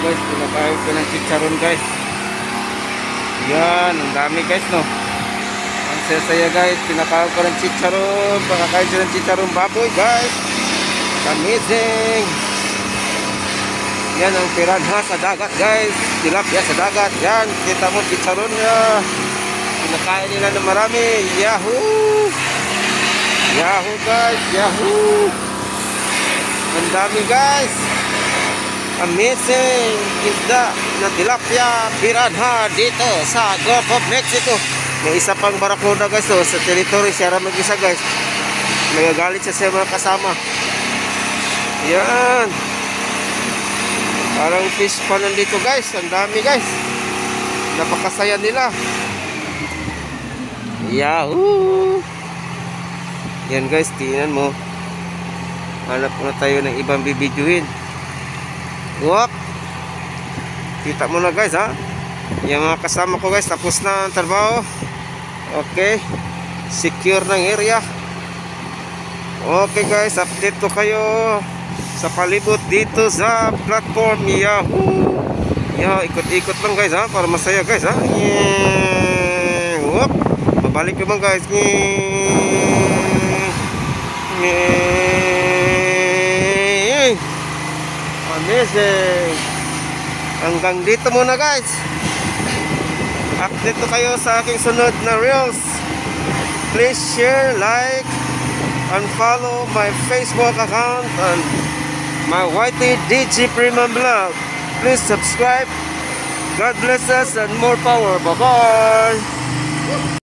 guys, pinakain ko ng chicharon guys. Yan, ang dami guys no. Ang saya guys, pinakain ko ng chicharon. Pakakain ko ng chicharon baboy guys. Amazing. Yan ang piranha sa dagat guys. Tilapia sa dagat. Yan, kita mo chicharon niya. Pinakain nila ng marami. Yahoo! Yahoo guys, yahoo! Ang dami guys. Amazing isda na tilapia, piranha dito sa Gulf of Mexico. May isa pang barakuda guys so, sa territory siya mag-isa guys. Nagagalit siya sa mga kasama. Yan. Parang fish pa nandito guys. Ang dami guys. Napakasaya nila. Yahoo! Yan guys, tingnan mo. Hanap na tayo ng ibang bibidyoin. Wap! Kita mo na guys ha. Yung mga kasama ko guys, tapos na ang trabaho. Okay. Secure ng area. Okay guys, update ko kayo sa palibot dito sa platform. Yahoo! Yeah, ikot-ikot lang guys ha, para masaya guys ha. Yeah. Wap! Babalik naman guys. Amazing. Hanggang dito muna guys. Update ko kayo sa aking sunod na reels. Please share, like, and follow my Facebook account and my YTDG Premium Vlog. Please subscribe. God bless us and more power. Bye bye.